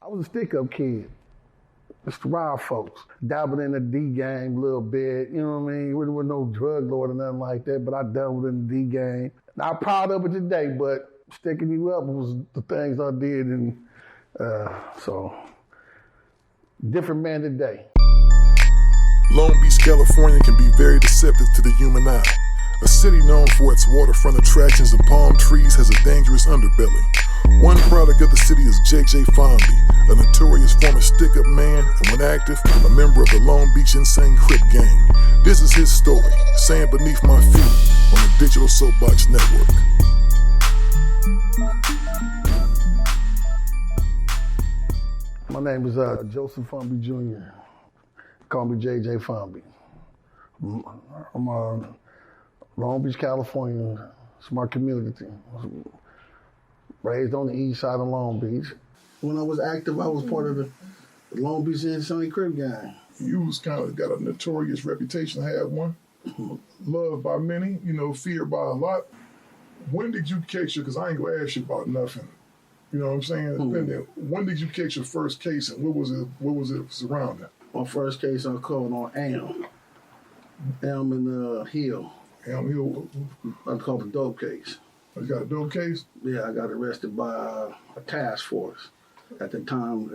I was a stick-up kid. Just to rob folks. Dabbled in the D game a little bit, you know what I mean? We wasn't no drug lord or nothing like that, but I dabbled in the D game. Not proud of it today, but sticking you up was the things I did, and so different man today. Long Beach, California can be very deceptive to the human eye. A city known for its waterfront attractions and palm trees has a dangerous underbelly. One product of the city is J.J. Fomby, a notorious former stick-up man and when active, a member of the Long Beach Insane Crip gang. This is his story, Sand Beneath My Feet, on the Digital Soapbox Network. My name is Joseph Fomby Jr. Call me J.J. Fomby. I'm Long Beach, California. It's my community. Raised on the east side of Long Beach. When I was active, I was part of the Long Beach Insane Crip gang. You was kind of got a notorious reputation, had one. Loved by many, feared by a lot. When did you catch your, because I ain't gonna ask you about nothing. You know what I'm saying? When did you catch your first case and what was it surrounding? My first case I called on Elm in Hill. Elm Hill? I called the dope case. You got a dope case? Yeah, I got arrested by a task force. At the time,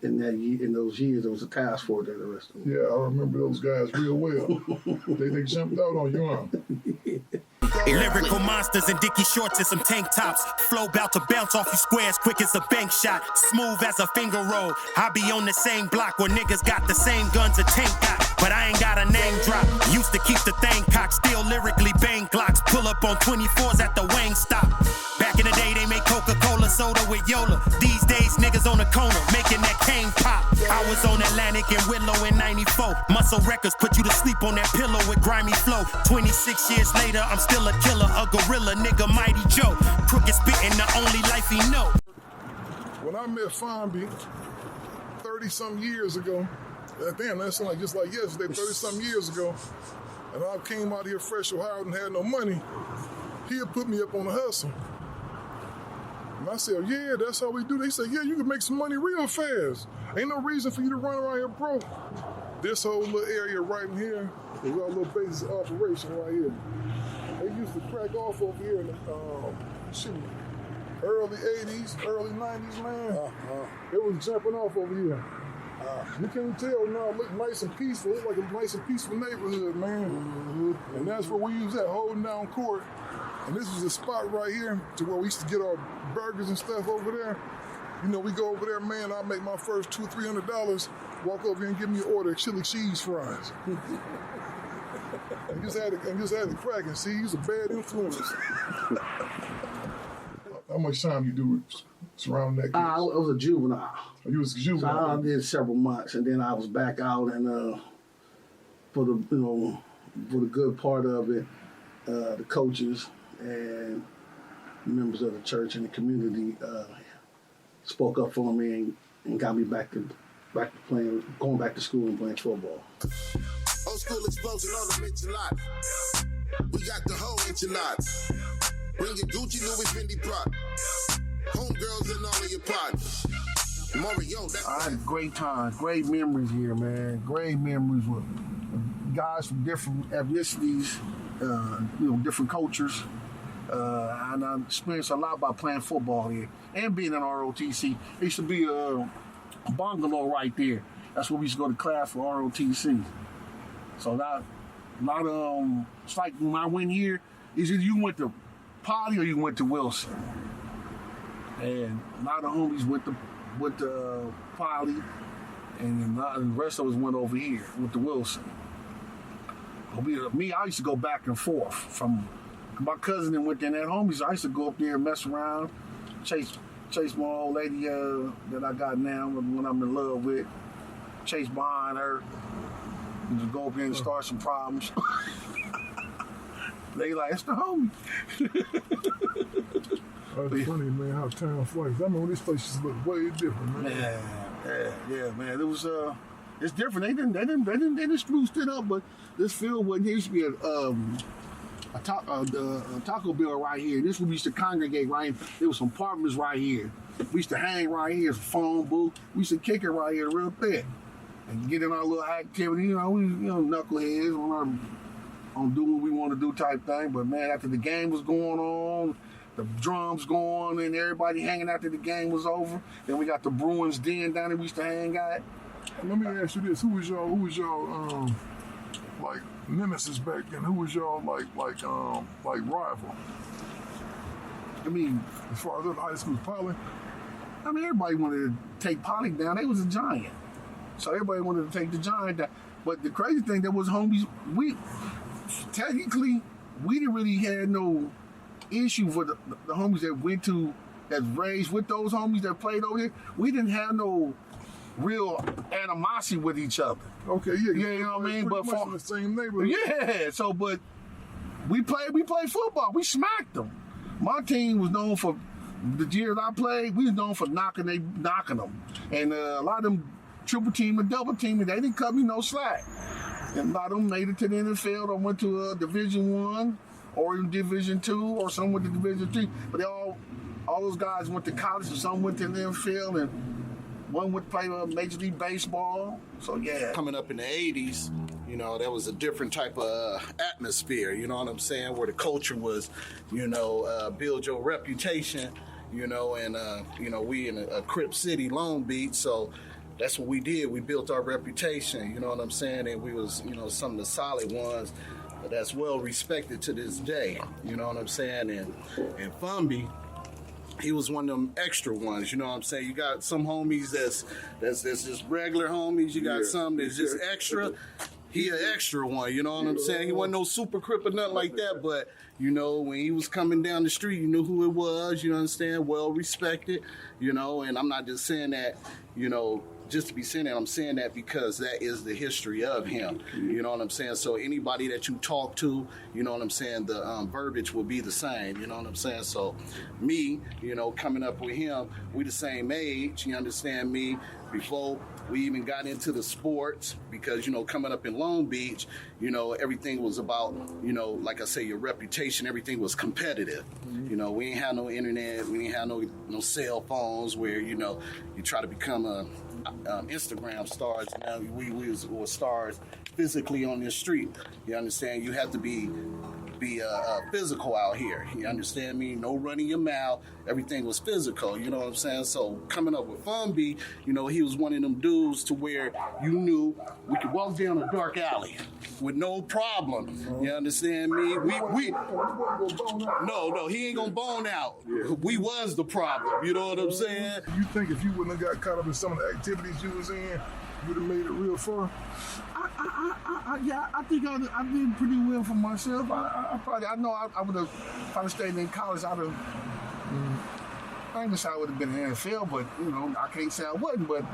in those years, there was a task force that arrested me. Yeah, I remember those guys real well. they jumped out on you, huh? Lyrical monsters in Dickie shorts and some tank tops. Flow bout to bounce off you squares quick as a bank shot. Smooth as a finger roll. I be on the same block where niggas got the same guns a tank got. But I ain't got a name drop. Used to keep the thing cocked, still lyrically bang Glocks. Pull up on 24s at the Wang stop. Back in the day, they made Coca-Cola soda with Yola. These days, niggas on the corner making that cane pop. I was on Atlantic and Willow in 94. Muscle Records put you to sleep on that pillow with grimy flow. 26 years later, I'm still a killer, a gorilla, nigga, Mighty Joe. Crooked spitting, the only life he know. When I met Fomby 30-some years ago, damn, that sounded just like yesterday, 30-some years ago, and I came out here fresh Ohio and had no money, he had put me up on the hustle. And I said, yeah, that's how we do. They said, yeah, you can make some money real fast. Ain't no reason for you to run around here broke. This whole little area right in here is our little basis of operation right here. They used to crack off over here in the early 80s, early 90s, man. It was jumping off over here. You can't tell now, it looked nice and peaceful. It looked like a nice and peaceful neighborhood, man. And that's where we was at, holding down court. And this was a spot right here to where we used to get our burgers and stuff over there. We go over there, man, I make my first $200-300, walk over here and give me an order of chili cheese fries. and just had to crack and see, he's a bad influence. How much time you do surrounding that case? I was a juvenile. You was a juvenile? So I did several months, and then I was back out, and for the good part of it, the coaches and members of the church and the community spoke up for me and got me back to playing, going back to school and playing football. Old school explosion on the Mitchell lot. We got the whole enchiladas. Bring your Gucci, Louis, Fendi, Prada. Homegirls and all of your partners. Mario, I had great times, great memories here, man. Great memories with guys from different ethnicities, different cultures. And I experienced a lot by playing football here and being in ROTC. There used to be a bungalow right there. That's where we used to go to class for ROTC. So it's like when I went here, is either you went to Poly or you went to Wilson. And a lot of homies went to Poly, and the rest of us went over here with the Wilson. I used to go back and forth from my cousin and went there and had homies. I used to go up there and mess around, chase my old lady that I got now when I'm in love with, chase behind her, and just go up there and start some problems. They like, it's the homie. That's funny, man, how time flies. I remember these places look way different, man. Yeah, man. It was it's different. They didn't spruce it up, but this field wasn't. There used to be Taco Bell right here. This we used to congregate right here. There was some apartments right here. We used to hang right here. Some phone booth. We used to kick it right here real thick. And get in our little activity. We knuckleheads on do what we want to do type thing. But man, after the game was going on, the drums going and everybody hanging after the game was over. Then we got the Bruins Den down there we used to hang at. Let me ask you this: Who was y'all like nemesis back then? Who was y'all like rival? I mean, as far as other high schools, Poly. Everybody wanted to take Poly down. They was a giant, so everybody wanted to take the giant down. But the crazy thing, there was homies. We technically didn't really had no issue for the homies that went to that raised with those homies that played over there. We didn't have no real animosity with each other. Okay, yeah, you know what I mean. But much in the same neighborhood. Yeah. So, but we played football. We smacked them. My team was known for the years I played. We was known for knocking them, and a lot of them triple team and double team. They didn't cut me no slack. And a lot of them made it to the NFL or went to Division I or even Division II or some went to Division III. But they all those guys went to college and some went to the NFL and one would play Major League Baseball. So yeah. Coming up in the 80s, there was a different type of atmosphere, you know what I'm saying, where the culture was, build your reputation, and we in a Crip City, Long Beach, so that's what we did. We built our reputation, you know what I'm saying? And we was, some of the solid ones that's well respected to this day, you know what I'm saying? And Fomby, he was one of them extra ones, you know what I'm saying? You got some homies that's just regular homies. You got some that's just extra. He an extra one, you know what I'm saying? He wasn't no super crip or nothing like that, but, when he was coming down the street, you knew who it was, you understand? Well respected, and I'm not just saying that, just to be saying that, I'm saying that because that is the history of him. You know what I'm saying? So anybody that you talk to, you know what I'm saying, the verbiage will be the same. You know what I'm saying? So me, coming up with him, we the same age, you understand me, before we even got into the sports, because, coming up in Long Beach, everything was about, like I say, your reputation, everything was competitive. We ain't had no internet, we ain't had no cell phones where, you try to become Instagram stars. Now we were stars physically on the street. You understand? You have to be physical out here. You understand me? No running your mouth. Everything was physical. You know what I'm saying? So coming up with Fomby, he was one of them dudes to where you knew we could walk down a dark alley with no problem. You understand me? No, he ain't gonna bone out. We was the problem. You know what I'm saying? You think if you wouldn't have got caught up in some of the activities you was in, you would have made it real far? I think I did pretty well for myself. I would have probably stayed in college. I ain't gonna say I would have been in the NFL, but I can't say I wouldn't. But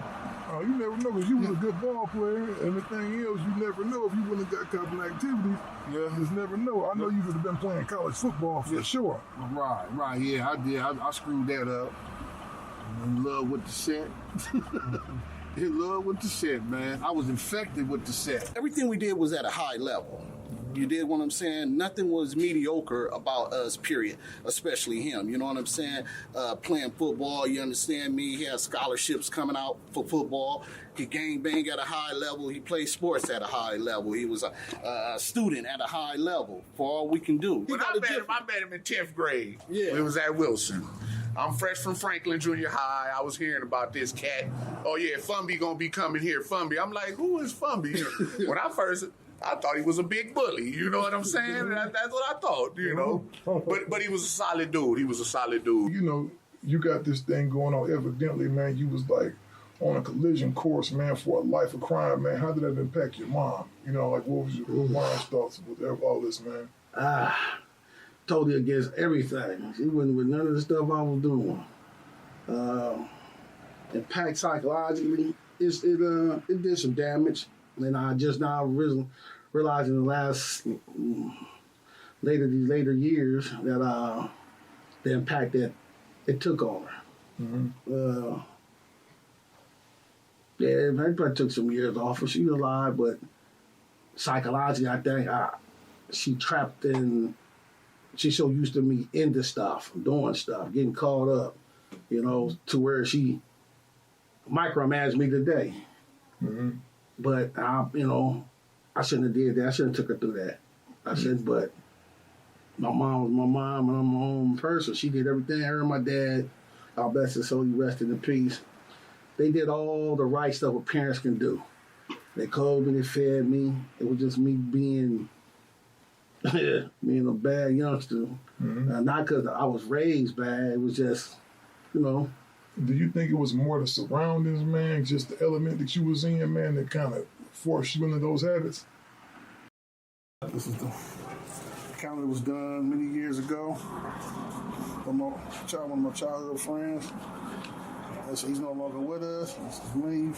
you never know, because you was a good ball player, and the thing is, you never know if you wouldn't have got caught in activities. Yeah, you just never know. I know you would have been playing college football for sure. Right. Yeah, I did. I screwed that up. I'm in love with the set. In love with the set, man. I was infected with the set. Everything we did was at a high level. You did what I'm saying? Nothing was mediocre about us, period, especially him. You know what I'm saying? Playing football, you understand me? He had scholarships coming out for football. He gang bang at a high level. He played sports at a high level. He was a student at a high level, for all we can do. When I met him in 10th grade. Yeah. It was at Wilson. I'm fresh from Franklin Junior High. I was hearing about this cat. Oh, yeah, Fomby gonna be coming here. Fomby. I'm like, who is Fomby? When I thought he was a big bully. You know what I'm saying? That's what I thought, But he was a solid dude. You got this thing going on. Evidently, man, you was like on a collision course, man, for a life of crime, man. How did that impact your mom? What was your mom's thoughts with all this, man? Totally against everything. She wasn't with none of the stuff I was doing. Impact psychologically, it did some damage. And I just now realizing in the last later years that the impact that it took on her. Mm-hmm. It probably took some years off her. She was alive, but psychologically, I think she trapped in she's so used to me into stuff, doing stuff, getting caught up, to where she micromanaged me today. Mm-hmm. But I shouldn't have did that. I shouldn't have took her through that. I shouldn't. But my mom was my mom, and I'm my own person. She did everything. Her and my dad, God bless his soul, he rested in peace. They did all the right stuff what parents can do. They clothed me, they fed me. It was just me being a bad youngster. Mm-hmm. Not because I was raised bad. It was just, Do you think it was more the surroundings, man, just the element that you was in, man, that kind of forced you into those habits? this is the account that was done many years ago. One of my childhood friends. He's no longer with us. This is me,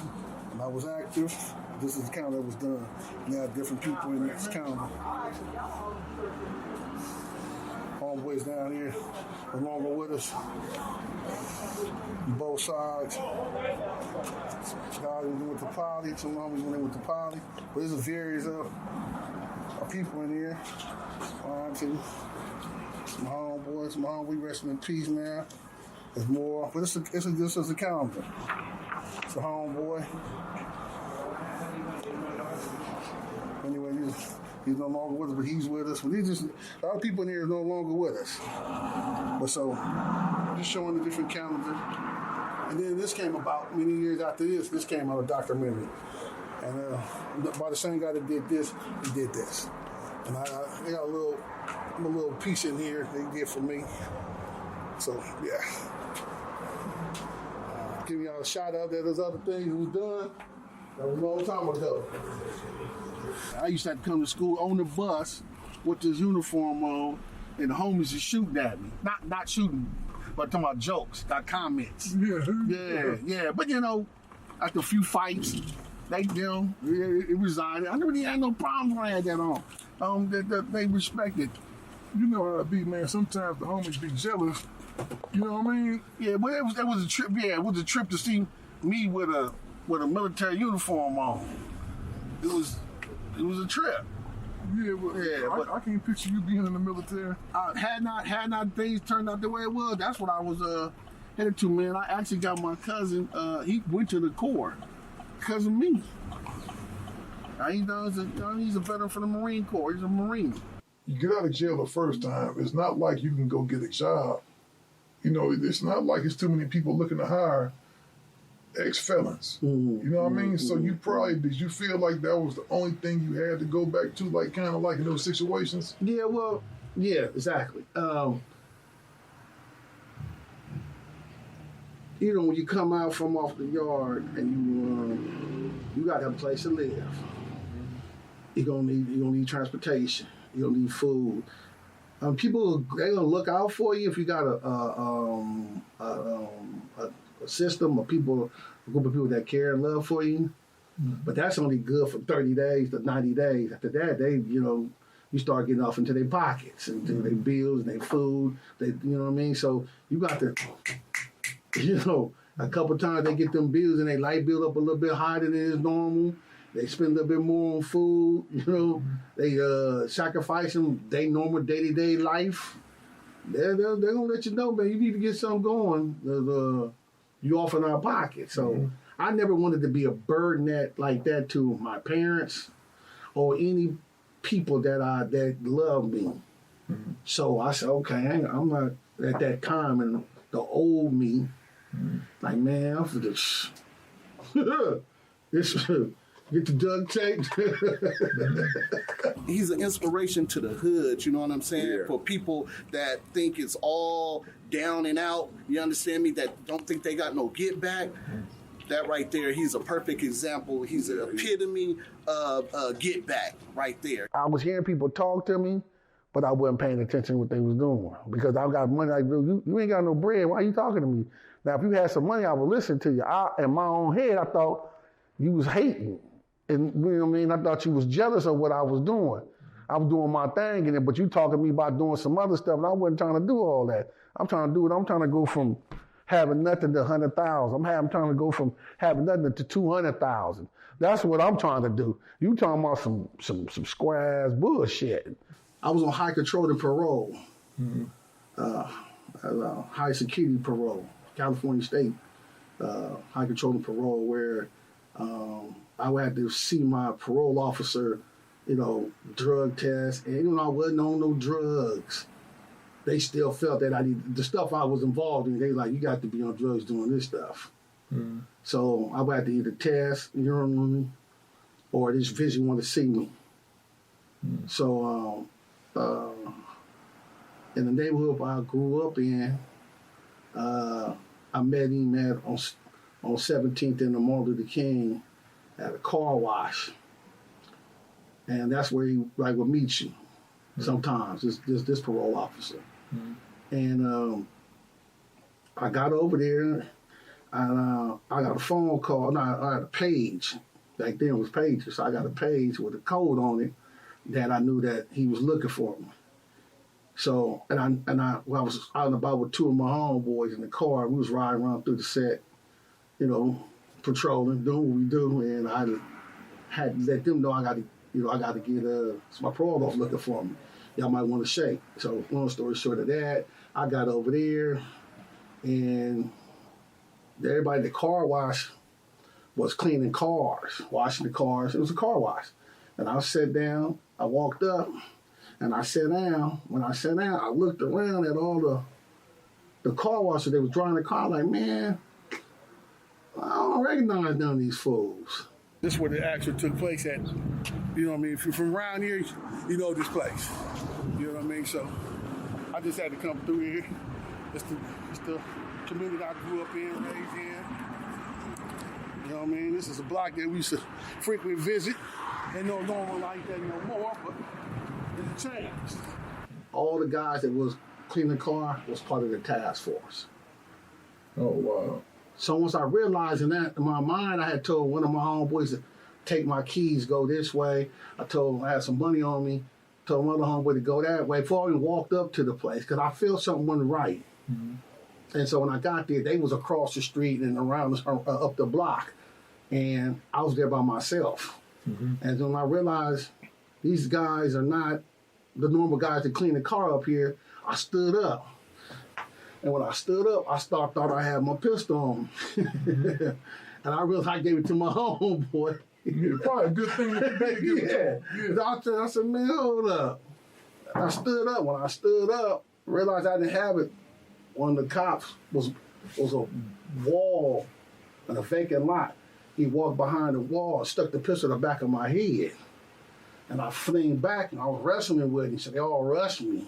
and I was active. This is the account that was done. Now different people in this calendar. Homeboys down here no longer with us. Both sides. God was with the poly. Some homies went in with the poly. But there's a various of people in here. One, two. Some homeboys. My homeboy resting in peace now. There's more, but this is a calendar. It's a homeboy. Anyway, he's no longer with us, but he's with us. But a lot of people in here is no longer with us. But so, just showing the different calendars. And then this came about many years after this. This came out of a documentary. And by the same guy that did this, he did this. And I got a little piece in here they did for me. So, yeah. Giving y'all a shout out that those other things was done. That was a long time ago. I used to have to come to school on the bus with this uniform on, and the homies is shooting at me. Not shooting, but talking about jokes, got comments. Yeah. But after a few fights, it resigned. I really had no problem when I had that on. They respected. You know how it be, man. Sometimes the homies be jealous. You know what I mean? Yeah, but it was a trip. Yeah, it was a trip to see me with a military uniform on. It was a trip. Yeah, but I can't picture you being in the military. Had not things turned out the way it was, that's what I was headed to, man. I actually got my cousin. He went to the Corps because of me. He's a veteran for the Marine Corps. He's a Marine. You get out of jail the first time, it's not like you can go get a job. It's not like it's too many people looking to hire ex-felons. Mm-hmm. You know what I mean? So did you feel like that was the only thing you had to go back to, like kind of like in those situations? Yeah, well, yeah, exactly. When you come out from off the yard and you got to have a place to live. You're gonna need transportation. You're gonna need food. People, they're gonna look out for you if you got a system of people, a group of people that care and love for you. Mm-hmm. But that's only good for 30 days to 90 days. After that, you start getting off into their pockets, into their bills and their food. You know what I mean? So you got to, a couple times they get them bills and their light bill up a little bit higher than it is normal. They spend a little bit more on food, They sacrifice them their normal day-to-day life. They're gonna let you know, man, you need to get something going. You off in our pocket. So I never wanted to be a burden like that to my parents or any people that love me. Mm-hmm. So I said, okay, I'm not at that time, and the old me, like, man, I'm for this. Get the duct tape. He's an inspiration to the hood, you know what I'm saying? Yeah. For people that think it's all down and out, you understand me, that don't think they got no get back. That right there, he's a perfect example. He's an epitome of get back right there. I was hearing people talk to me, but I wasn't paying attention to what they was doing because I got money. Like, you ain't got no bread. Why are you talking to me? Now, if you had some money, I would listen to you. In my own head, I thought you was hating. And you know what I mean? I thought you was jealous of what I was doing. I was doing my thing, but you talking to me about doing some other stuff, and I wasn't trying to do all that. I'm trying to go from having nothing to 100,000. I'm trying to go from having nothing to 200,000. That's what I'm trying to do. You talking about some square ass bullshit. I was on high control and parole. High security parole, California State high controlling parole, where I would have to see my parole officer, drug test, and even though I wasn't on no drugs, they still felt that I needed the stuff I was involved in. They like, you got to be on drugs doing this stuff. So I would have to either test, or this vision want to see me. So in the neighborhood I grew up in, I met him on 17th and the Martin Luther King at a car wash. And that's where he would meet you sometimes, this parole officer. And I got over there, and I got a phone call. No, I had a page. Back then it was pages. So I got a page with a code on it that I knew that he was looking for me. So, I was out and about with two of my homeboys in the car. We was riding around through the set, patrolling, doing what we do, and I had to let them know I got to get so my parole officer looking for me. Y'all might want to shake. So, long story short of that, I got over there, and everybody at the car wash was cleaning cars, washing the cars. It was a car wash. And I sat down, I walked up, and I sat down. When I sat down, I looked around at all the car washers. They was driving the car like, man, I don't recognize none of these fools. This is where the action took place at. You know what I mean? If you're from around here, you know this place. You know what I mean? So I just had to come through here. It's the community I grew up in, raised in. You know what I mean? This is a block that we used to frequently visit. Ain't no normal like that no more, but it changed. All the guys that was cleaning the car was part of the task force. Oh, wow. So once I realized in my mind, I had told one of my homeboys to take my keys, go this way. I told him I had some money on me. Told my other homeboy to go that way before I even walked up to the place, because I felt something wasn't right. And so when I got there, they was across the street and around up the block, and I was there by myself. And then when I realized these guys are not the normal guys that clean the car up here, I stood up. And when I stood up, I thought I had my pistol on me. And I realized I gave it to my homeboy. Yeah, probably a good thing to give it to him. I said, man, hold up. I stood up. When I stood up, realized I didn't have it. One of the cops was a wall in a vacant lot. He walked behind the wall and stuck the pistol in the back of my head. And I flinged back, and I was wrestling with him. So they all rushed me.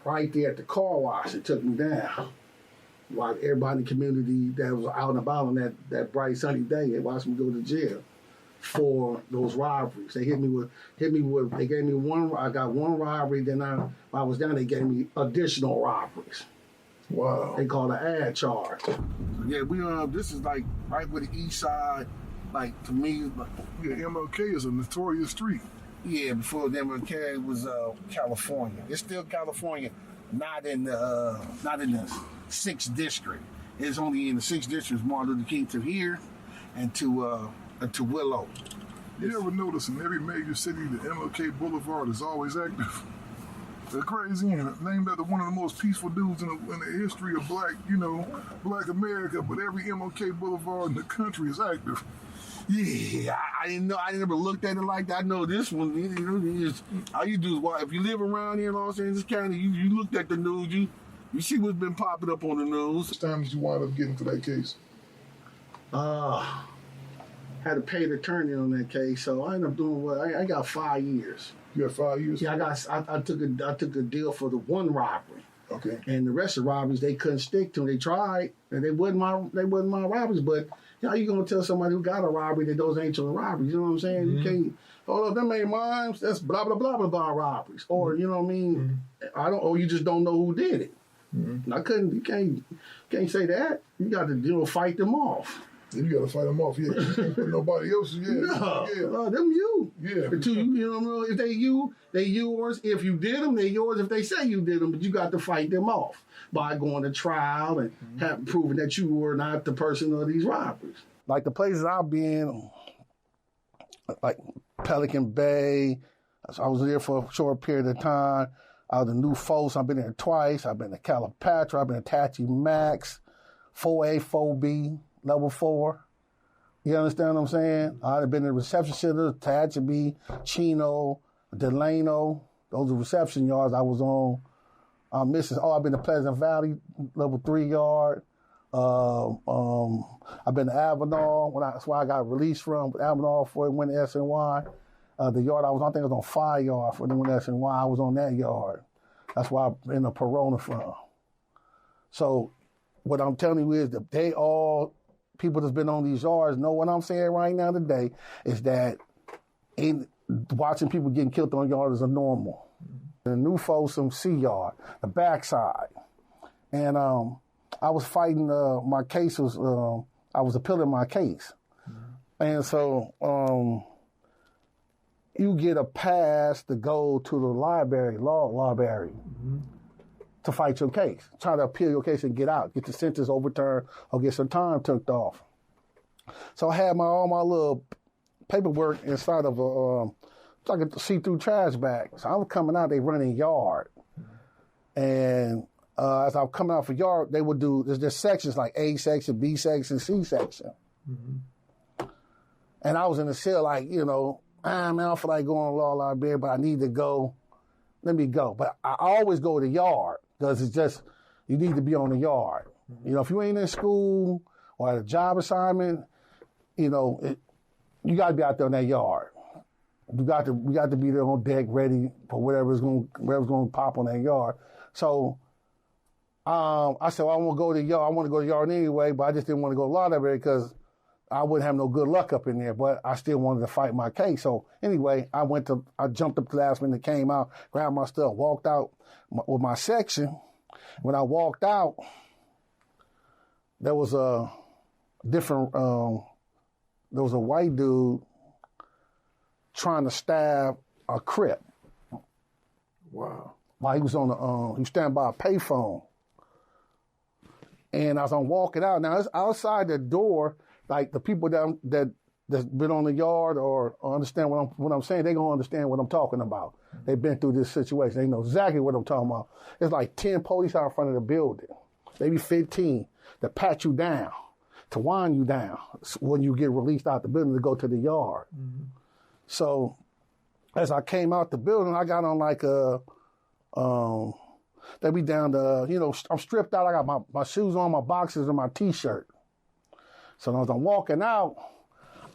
Right there at the car wash, it took me down. While everybody in the community that was out and about on that bright sunny day, they watched me go to jail for those robberies. They hit me with, they gave me I got one robbery, then when I was down, they gave me additional robberies. Wow. They called an ad charge. So yeah, this is like right where the east side, like to me. Yeah, MLK is a notorious street. Yeah, before MLK it was California. It's still California, not in the 6th district. It's only in the 6th district, Martin Luther King to here and to Willow. You ever notice in every major city the MLK Boulevard is always active? They're crazy, and named after one of the most peaceful dudes in the history of Black America, but every MLK Boulevard in the country is active. Yeah, I didn't know. I never looked at it like that. I know this one. All you do is, if you live around here in Los Angeles County, you looked at the news. You see what's been popping up on the news. How many times did you wind up getting to that case? Had to pay the attorney on that case, so I ended up doing what I got 5 years. You got 5 years? Yeah, I took a deal for the one robbery. Okay. And the rest of the robberies they couldn't stick to. They tried, and they wasn't my robberies. But how you gonna tell somebody who got a robbery that those ain't your robberies? You know what I'm saying? You can't. Oh, them ain't mine. That's blah blah blah blah blah robberies. Or you know what I mean? I don't. Or you just don't know who did it. And I couldn't. You can't say that. You got to fight them off. You got to fight them off. Yeah, you can't put nobody else. Yeah, no, them you. Yeah. You know, if they you, they yours. If you did them, they yours. If they say you did them, but you got to fight them off by going to trial and proving that you were not the person of these robberies. Like the places I've been, like Pelican Bay, I was there for a short period of time. The New Folks, I've been there twice. I've been to Calipatra. I've been to Tachi Max, 4A, 4B, level 4. You understand what I'm saying? I've been to reception centers, Tehachapi, Chino, Delano. Those are reception yards I was on. I've been to Pleasant Valley, level 3 yard. I've been to Avenal. That's why I got released from Avenal before it went to SNY. The yard I was on, I think it was on 5 yard for the SNY. I was on that yard. That's why I'm in a Perona from. So what I'm telling you is that people that's been on these yards know what I'm saying right now today is that watching people getting killed on yards is a normal. The New Folsom C yard, the backside. And I was fighting, my case was, I was appealing my case. And so you get a pass to go to the library, law library, to fight your case. Try to appeal your case and get out, get the sentence overturned or get some time took off. So I had all my little paperwork inside of like a see-through trash bag. So I was coming out, they running yard. And as I'm coming out for yard, they would do, there's sections like A section, B section, C section. And I was in the cell like, man, I don't feel like going to law library, but I need to go. Let me go. But I always go to the yard because it's just, you need to be on the yard. If you ain't in school or at a job assignment, you got to be out there in that yard. We got to be there on deck, ready for whatever's going to pop on that yard. So I said, well, I want to go to the yard. I want to go to the yard anyway, but I just didn't want to go to law library because I wouldn't have no good luck up in there. But I still wanted to fight my case. So anyway, I jumped up to the last minute, came out, grabbed my stuff, walked out with my section. When I walked out, there was a different. There was a white dude trying to stab a Crip. Wow. While he was on he was standing by a payphone. And as I'm walking out, now it's outside the door, like the people that's been on the yard or understand what I'm saying, they're gonna understand what I'm talking about. They've been through this situation. They know exactly what I'm talking about. It's like 10 police out in front of the building, maybe 15, to pat you down, to wind you down when you get released out the building to go to the yard. So as I came out the building, I got on like they be down to, I'm stripped out. I got my shoes on, my boxers, and my T-shirt. So as I'm walking out,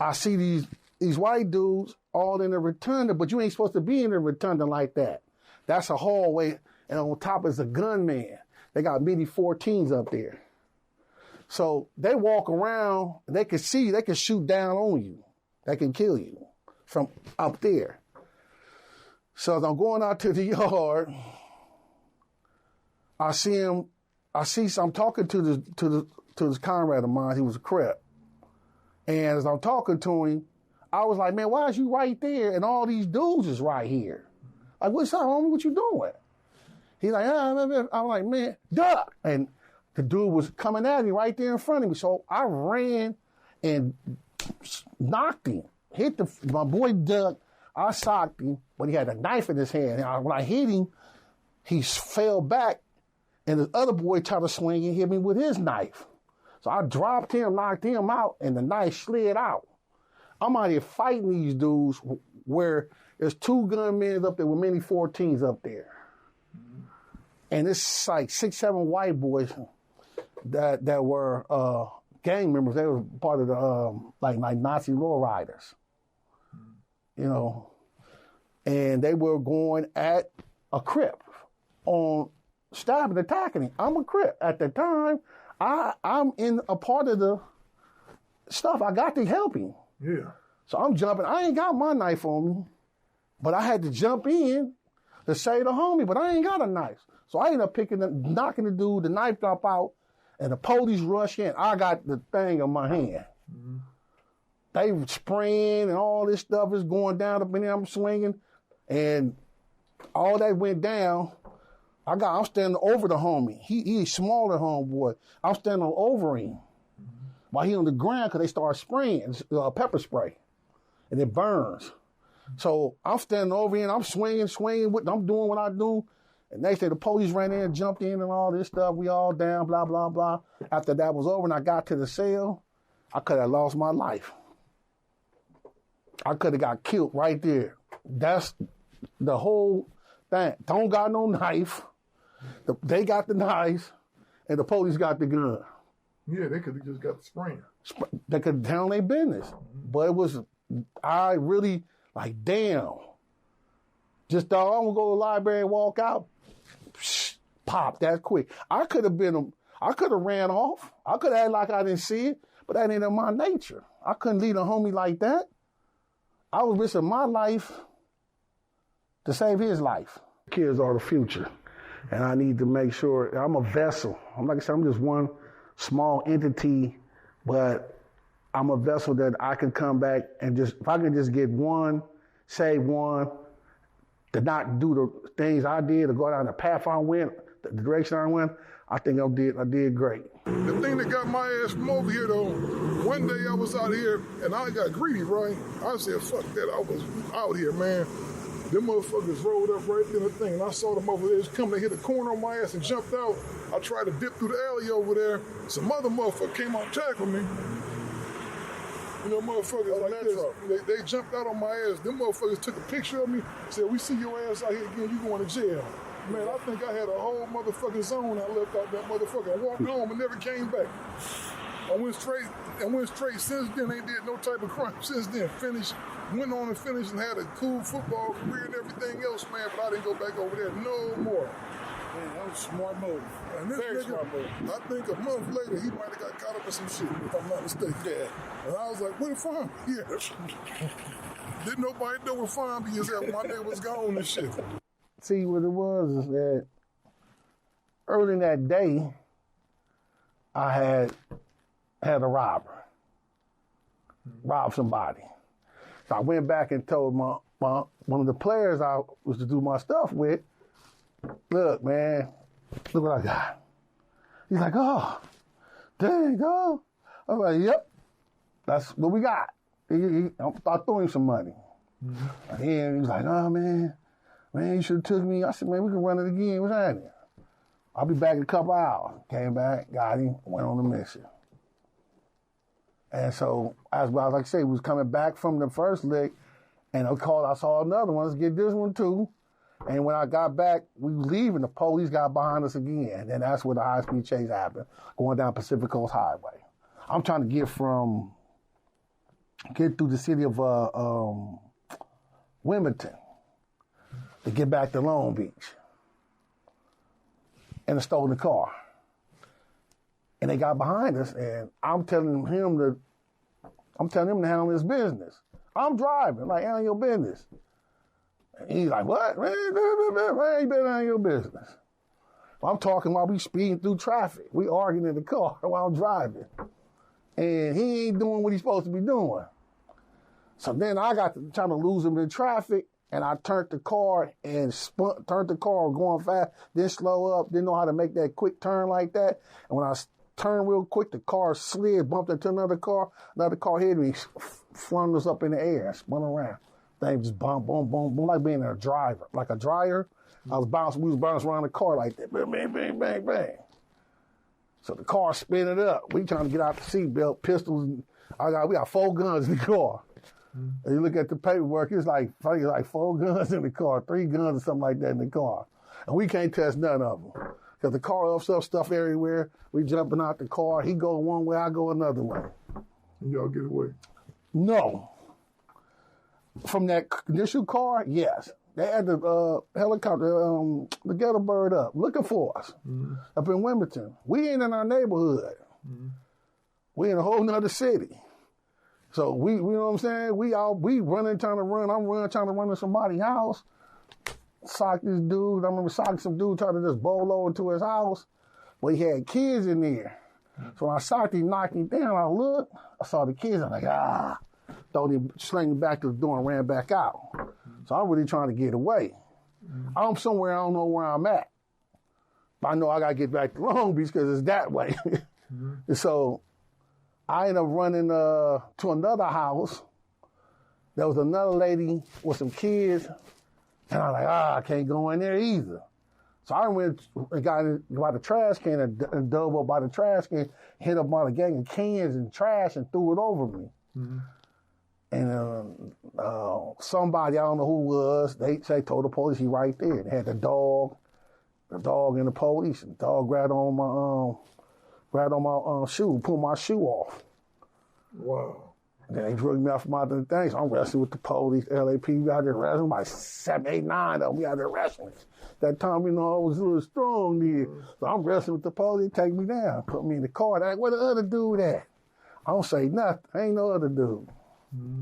I see these white dudes all in the rotunda, but you ain't supposed to be in the rotunda like that. That's a hallway, and on top is a gunman. They got mini 14s up there. So they walk around, they can shoot down on you. They can kill you from up there. So as I'm going out to the yard, I'm talking to this comrade of mine. He was a Crip. And as I'm talking to him, I was like, man, why is you right there? And all these dudes is right here. Like, what's up, homie? What you doing? He's like, I'm like, man, duck. And the dude was coming at me right there in front of me. So I ran and knocked him. My boy ducked. I socked him, but he had a knife in his hand. And when I hit him, he fell back. And the other boy tried to swing and hit me with his knife. So I dropped him, knocked him out, and the knife slid out. I'm out here fighting these dudes where there's 2 gunmen up there with many 14s up there. And it's like 6, 7 white boys that were gang members. They were part of the like Nazi lowriders. And they were going at a Crip on stabbing, attacking him. I'm a Crip. At the time, I'm in a part of the stuff. I got to help him. Yeah. So I'm jumping. I ain't got my knife on me, but I had to jump in to save the homie, but I ain't got a knife. So I ended up knocking the dude, the knife drop out, and the police rush in. I got the thing in my hand. They spraying and all this stuff is going down up in there. I'm swinging, and all that went down. I'm standing over the homie. He's smaller homeboy. I'm standing over him while he on the ground because they start spraying pepper spray, and it burns. So I'm standing over him. I'm swinging. I'm doing what I do, And next day, the police ran in, jumped in and all this stuff. We all down, blah, blah, blah. After that was over and I got to the cell, I could have lost my life. I could have got killed right there. That's the whole thing. Don't got no knife. They got the knives, and the police got the gun. Yeah, they could have just got the spraying. They could handle their business. But it was, I really, like, damn. Just thought, I'm going to go to the library and walk out. Pop, that quick. I could have ran off. I could have acted like I didn't see it, but that ain't in my nature. I couldn't leave a homie like that. I was risking my life to save his life. Kids are the future, and I need to make sure I'm a vessel. Like I said, I'm just one small entity, but I'm a vessel that I can come back and just, if I can just get one, save one, to not do the things I did, to go down the path I went, the direction I went, I think I did great. The thing that got my ass from over here, though, one day I was out here and I got greedy, right? I said, fuck that, I was out here, man. Them motherfuckers rolled up right in the thing, and I saw them over there just coming to hit a corner on my ass and jumped out. I tried to dip through the alley over there. Some other motherfucker came out and tackled me. You know, motherfuckers like this, they jumped out on my ass. Them motherfuckers took a picture of me, said, we see your ass out here again, you going to jail. Man, I think I had a whole motherfucking zone I left out that motherfucker. I walked home and never came back. I went straight since then, ain't did no type of crime since then. Went on and finished and had a cool football career and everything else, man, but I didn't go back over there no more. Man, that was a smart move. And this Very nigga, smart move. I think a month later, he might have got caught up in some shit, if I'm not mistaken. Yeah. And I was like, where the Fomby? Yeah. Didn't nobody know where Fomby is at when my nigga was gone and shit. See, what it was is that early in that day, I had a robber, robbed somebody. So I went back and told my one of the players I was to do my stuff with, look, man, look what I got. He's like, oh, there you go. I was like, yep, that's what we got. I threw him some money. Mm-hmm. And he was like, oh, man, you should have took me. I said, man, we can run it again. What's happening? I'll be back in a couple hours. Came back, got him, went on the mission. And so, as well, like I say, we was coming back from the first lick, and I saw another one. Let's get this one too. And when I got back, we was leaving. The police got behind us again. And then that's where the high-speed chase happened, going down Pacific Coast Highway. I'm trying to get through the city of Wilmington to get back to Long Beach in a stolen car. And they got behind us, and I'm telling him to handle his business. I'm driving, like, handle your business. And he's like, what? Man, you better handle your business. I'm talking while we speeding through traffic. We arguing in the car while I'm driving. And he ain't doing what he's supposed to be doing. So then I got to trying to lose him in traffic, and I turned the car going fast, then slow up, didn't know how to make that quick turn like that. And when I turned real quick, the car slid, bumped into another car hit me, flung us up in the air, spun around. Thing just boom, boom, boom, boom, like being a driver, like a dryer. We was bouncing around the car like that, bang, bang, bang, bang, bang. So the car spinning up. We trying to get out the seatbelt, pistols. We got 4 guns in the car. And you look at the paperwork, it's like 4 guns in the car, 3 guns or something like that in the car. And we can't test none of them. Because the car ups up stuff everywhere. We jumping out the car. He go one way, I go another way. And y'all get away? No. From that initial car, yes. They had the helicopter, the ghetto bird up, looking for us up in Wilmington. We ain't in our neighborhood. We in a whole nother city. So we, you know what I'm saying? We running, trying to run. I'm running, trying to run to somebody's house. Sock this dude. I remember socking some dude trying to just bolo into his house. But he had kids in there. So when I socked him, knocked him down, I looked, I saw the kids. I'm like, thought he sling back to the door and ran back out. So I'm really trying to get away. I'm somewhere, I don't know where I'm at. But I know I got to get back to Long Beach because it's that way. And so I ended up running to another house. There was another lady with some kids. And I'm like, I can't go in there either. So I went and got by the trash can and dove up by the trash can, hit up on a gang of cans and trash and threw it over me. Mm-hmm. And somebody, I don't know who it was, they told the police he right there. They had the dog and the police. The dog grabbed on my shoe, pulled my shoe off. Wow. Then they drug me out from out of the thing. So I'm wrestling with the police, LAPD out there wrestling. Like 7, 8, 9 of them. We out there wrestling. That time, I was a little strong there. So I'm wrestling with the police. They take me down, put me in the car. They're like, where the other dude at? I don't say nothing. Ain't no other dude. Mm-hmm.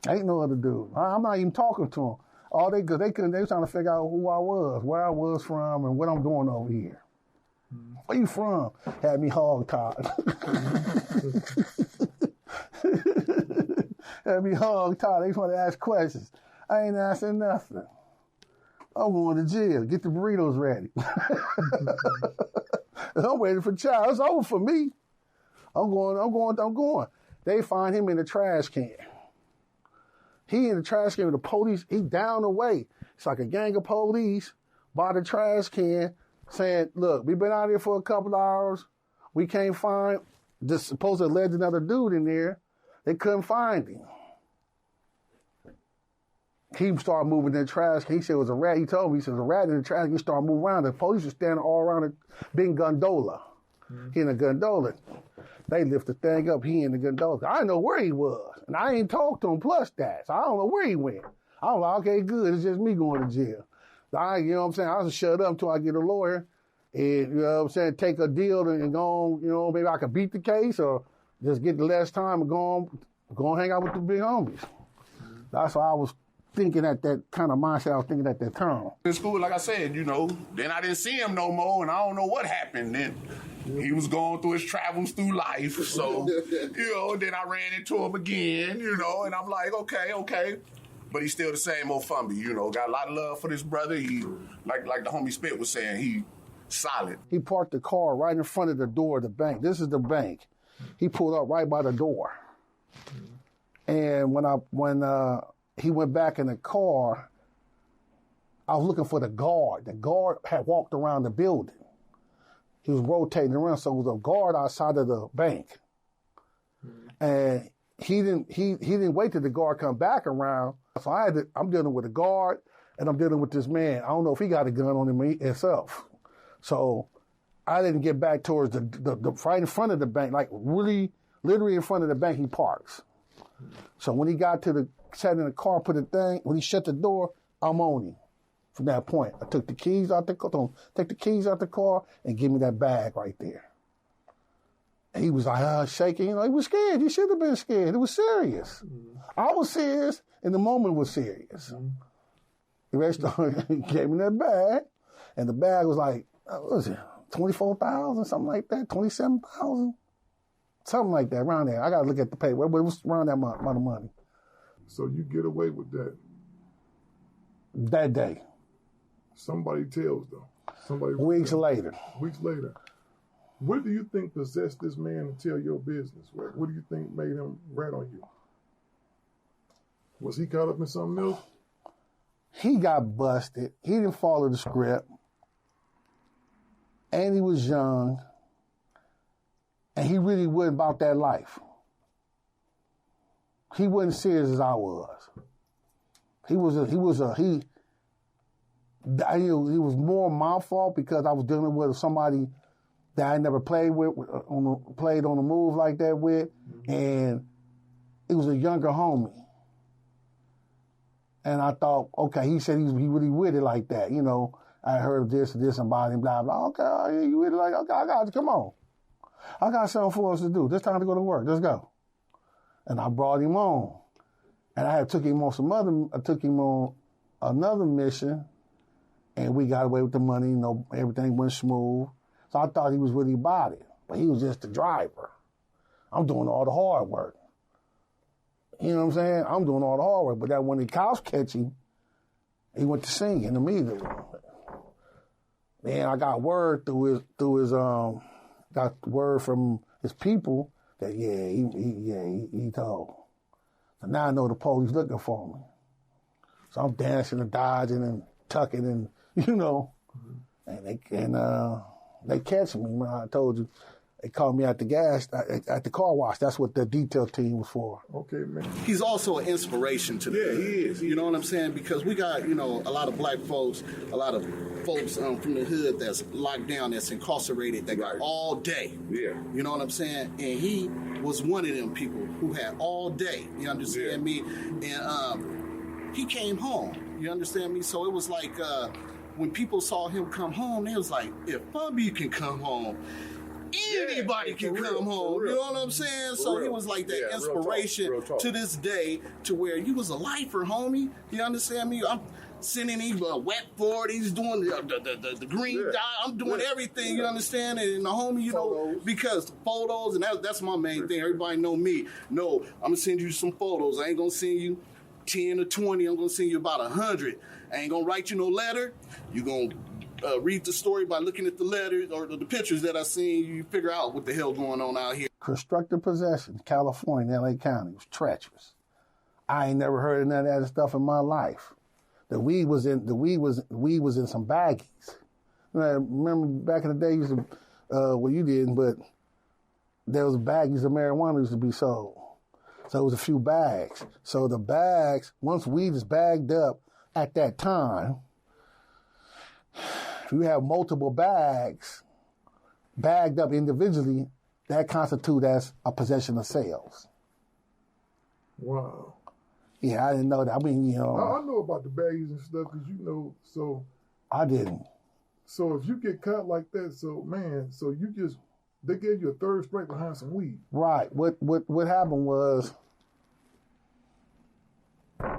Ain't no other dude. I'm not even talking to them. All they were trying to figure out who I was, where I was from, and what I'm doing over here. Mm-hmm. Where you from? Had me hog-tied. Had me hog-tied. They just want to ask questions. I ain't asking nothing. I'm going to jail. Get the burritos ready. I'm waiting for trial. It's over for me. I'm going. They find him in the trash can. He in the trash can with the police. He down the way. It's like a gang of police by the trash can saying, look, we've been out here for a couple of hours. We can't find this supposed alleged another dude in there. They couldn't find him. He started moving in the trash can. He said it was a rat. He told me, he said, a rat in the trash can. He started moving around. The police were standing all around the big gondola. Mm-hmm. He in a gondola. They lift the thing up. He in the gondola. I didn't know where he was. And I ain't talked to him plus that. So I don't know where he went. I was like, okay, good. It's just me going to jail. So you know what I'm saying? I was shut up until I get a lawyer. And, you know what I'm saying, take a deal and go on, maybe I could beat the case or just get the less time and go on hang out with the big homies. Mm-hmm. That's why I was thinking at that kind of mindset. I was thinking at that time. In school, like I said, then I didn't see him no more, and I don't know what happened. Then he was going through his travels through life. So, then I ran into him again, and I'm like, okay. But he's still the same old Fomby, got a lot of love for this brother. He, like the homie Spit was saying, he solid. He parked the car right in front of the door of the bank. This is the bank. He pulled up right by the door. And when he went back in the car, I was looking for the guard. The guard had walked around the building. He was rotating around, so it was a guard outside of the bank. And he didn't wait till the guard come back around. So I'm dealing with a guard and I'm dealing with this man. I don't know if he got a gun on him himself. So I didn't get back towards the right in front of the bank, like really, literally in front of the bank he parks. So when he got sat in the car, when he shut the door, I'm on him. From that point, I took the keys out the car and give me that bag right there. And he was like, shaking. He was scared. He should have been scared. It was serious. Mm-hmm. I was serious, and the moment was serious. Mm-hmm. The rest he gave me that bag, and the bag was like, what was it, $24,000, something like that, $27,000, something like that, around there. I got to look at the paper, but it was around that amount of money. So you get away with that? That day. Somebody tells them. Weeks later. What do you think possessed this man to tell your business? What do you think made him rat on you? Was he caught up in something else? He got busted. He didn't follow the script. And he was young. And he really wasn't about that life. He wasn't serious as I was. He was more my fault because I was dealing with somebody that I never played played on the move like that with, and it was a younger homie. And I thought, okay, he said he really with it like that, I heard this about him, blah, blah. Okay, you really like, okay, I got you, come on. I got something for us to do. It's time to go to work. Let's go. And I brought him on. And I took him on another mission, and we got away with the money, everything went smooth. So I thought he was really about it, but he was just the driver. I'm doing all the hard work. You know what I'm saying? I'm doing all the hard work, but that when the cops catch him, he went to singing immediately. Man, I got word got word from his people that he told. So now I know the police looking for me. So I'm dancing and dodging and tucking and, and they catch me. Man, I told you, they called me at the car wash. That's what the detail team was for. Okay, man. He's also an inspiration to the Yeah, he is. You know what I'm saying? Because we got, a lot of black folks, a lot of folks from the hood that's locked down, that's incarcerated, that got all day. Yeah. You know what I'm saying? And he was one of them people who had all day. You understand me? And he came home. You understand me? So it was like when people saw him come home, they was like, if Fomby can come home, anybody can come home. You know what I'm saying? So he was like that inspiration real talk. to this day, to where you was a lifer, homie. You understand me? I'm sending him wet for it. He's doing the green dot. I'm doing everything. You understand? And the homie, Photos. because photos, and that's my main thing. Everybody know me. No, I'm gonna send you some photos. I ain't gonna send you 10 or 20. I'm gonna send you about 100. I ain't gonna write you no letter. You gonna read the story by looking at the letters or the pictures that I seen. You figure out what the hell going on out here. Constructive possession, California, LA County, was treacherous. I ain't never heard of none of that stuff in my life. The weed was in some baggies. I remember back in the day, used to, well, you didn't, but there was baggies of marijuana used to be sold. So it was a few bags. So the bags, once weed is bagged up at that time, if you have multiple bags bagged up individually, that constitutes as a possession of sales. Wow. Yeah, I didn't know that. I mean, I know about the baggies and stuff because so I didn't. So if you get caught like that, they gave you a third strike behind some weed. Right. What happened was, I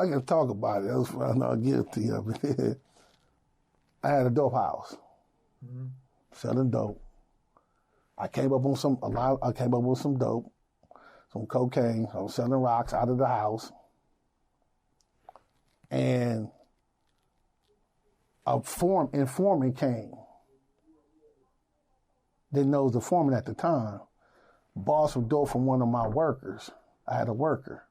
can talk about it. I'm not guilty of it. I had a dope house, selling dope. I came up with some dope, some cocaine. I was selling rocks out of the house, and a informant came. Didn't know it was the foreman at the time. Bought some dope from one of my workers. I had a worker.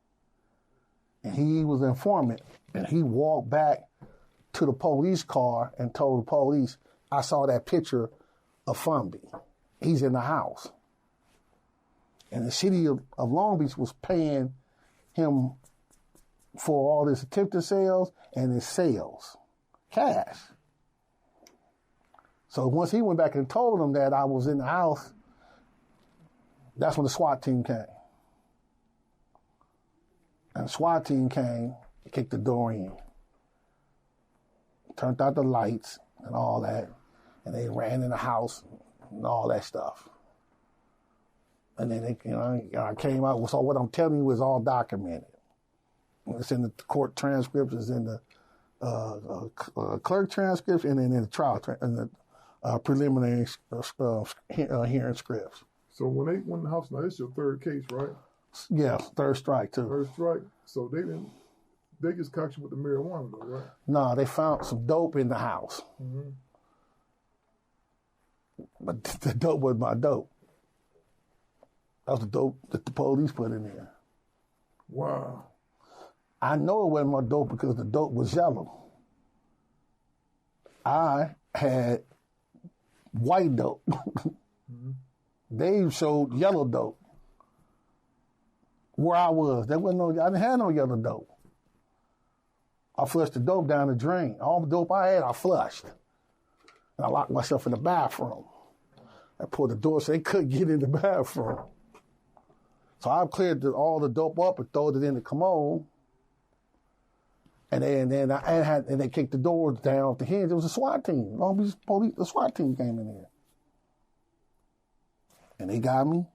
And he was an informant. And he walked back to the police car and told the police, I saw that picture of Fomby. He's in the house. And the city of Long Beach was paying him for all his attempted sales and his sales. Cash. So once he went back and told them that I was in the house, that's when the SWAT team came. And the SWAT team came, kicked the door in, turned out the lights and all that, and they ran in the house and all that stuff. And then I came out. So what I'm telling you is all documented. It's in the court transcripts, it's in the clerk transcripts, and then in the trial preliminary hearing scripts. So when they went in the house, now this is your third case, right? Yeah, third strike too. Third strike. So they just caught you with the marijuana though, right? No, they found some dope in the house. Mm-hmm. But the dope was my dope. That was the dope that the police put in there. Wow. I know it wasn't my dope because the dope was yellow. I had white dope. Mm-hmm. They showed yellow dope. Where I was, I didn't have no yellow dope. I flushed the dope down the drain. All the dope I had, I flushed. And I locked myself in the bathroom. I pulled the door so they couldn't get in the bathroom. So I cleared all the dope up and threw it in the commode. And then they kicked the doors down off the hinge. It was a SWAT team. Long Beach police, the SWAT team came in there. And they got me,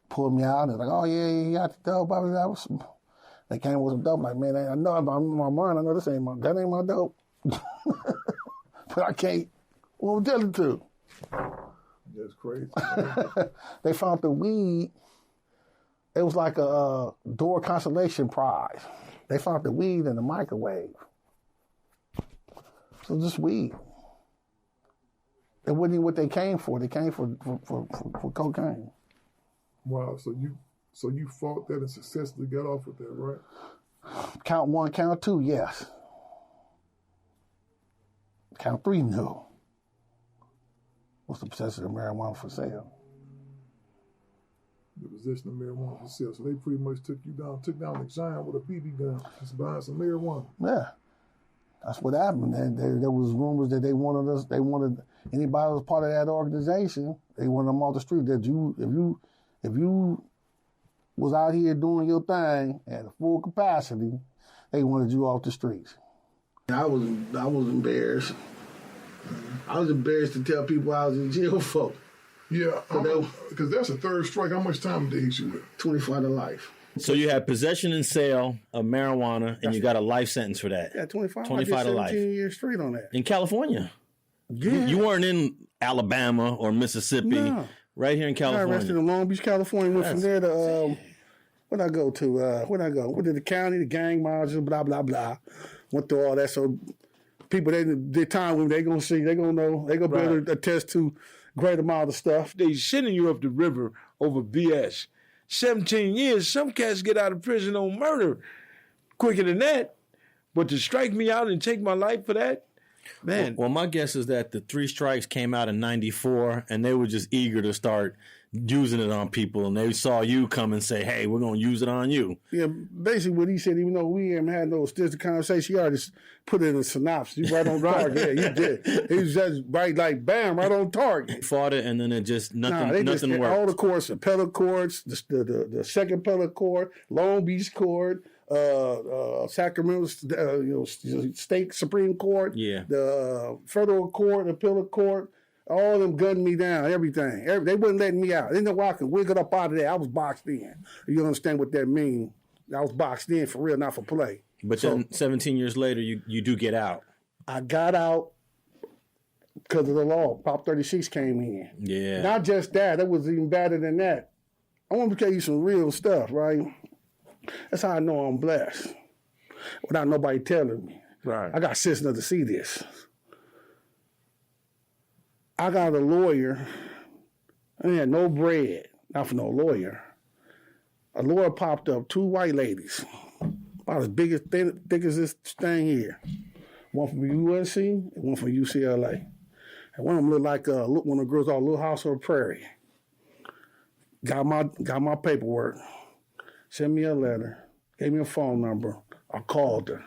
pulled me out, and they're like, oh yeah, you got the dope. They came with some dope. I'm like, man, I know I'm in my mind. I know that ain't my dope. But I can't. What am I telling to? That's crazy. They found the weed. It was like a door consolation prize. They found the weed in the microwave. So just weed. It wasn't even what they came for. They came for cocaine. Wow. So you fought that and successfully got off with that, right? Count one, count two, yes. Count 3 no. What's the possession of marijuana for sale? The possession of marijuana for sale. So they pretty much took down the giant with a BB gun just buying some marijuana. Yeah. That's what happened. And there was rumors that they wanted anybody who was part of that organization, they wanted them off the street. That if you was out here doing your thing at full capacity, they wanted you off the streets. I was embarrassed. I was embarrassed to tell people I was in jail for. Yeah, because that's a third strike. How much time did they hit you with? 24 to life. So you had possession and sale of marijuana, and you got a life sentence for that. Yeah, 25. 25 to life. 17 years straight on that. In California. Yeah. You weren't in Alabama or Mississippi. No. Right here in California. I arrested in Long Beach, California. Went from there to, where'd I go to? Went to the county, the gang modules, blah, blah, blah. Went through all that. So people, their time when they going to see, they going to know, they going to be able to attest to great amount of stuff. They sending you up the river over BS. 17 years, some cats get out of prison on murder quicker than that. But to strike me out and take my life for that, man. Well, my guess is that the 3 strikes came out in 94, and they were just eager to start using it on people, and they saw you come and say, hey, we're going to use it on you. Yeah, basically what he said, even though we haven't had no extensive conversation, he already put it in a synopsis. You right on target. Yeah, he did. He was just right bam, right on target. He fought it, and then it just, nothing worked. All the courts, appellate courts, the second appellate court, Long Beach court, Sacramento, state Supreme Court, the federal court, appellate court, all of them gunned me down, everything. They wasn't letting me out. They didn't know I could wiggle up out of there. I was boxed in. You understand what that means? I was boxed in for real, not for play. But then 17 years later, you do get out. I got out because of the law. Prop 36 came in. Yeah. Not just that. It was even better than that. I want to tell you some real stuff, right? That's how I know I'm blessed. Without nobody telling me. Right. I got sense enough to see this. I got a lawyer. I had no bread. Not for no lawyer. A lawyer popped up, 2 white ladies. About as big as thick as this thing here. One from UNC and one from UCLA. And one of them looked like one of the girls off Little House on the Prairie. Got my paperwork. Sent me a letter. Gave me a phone number. I called her.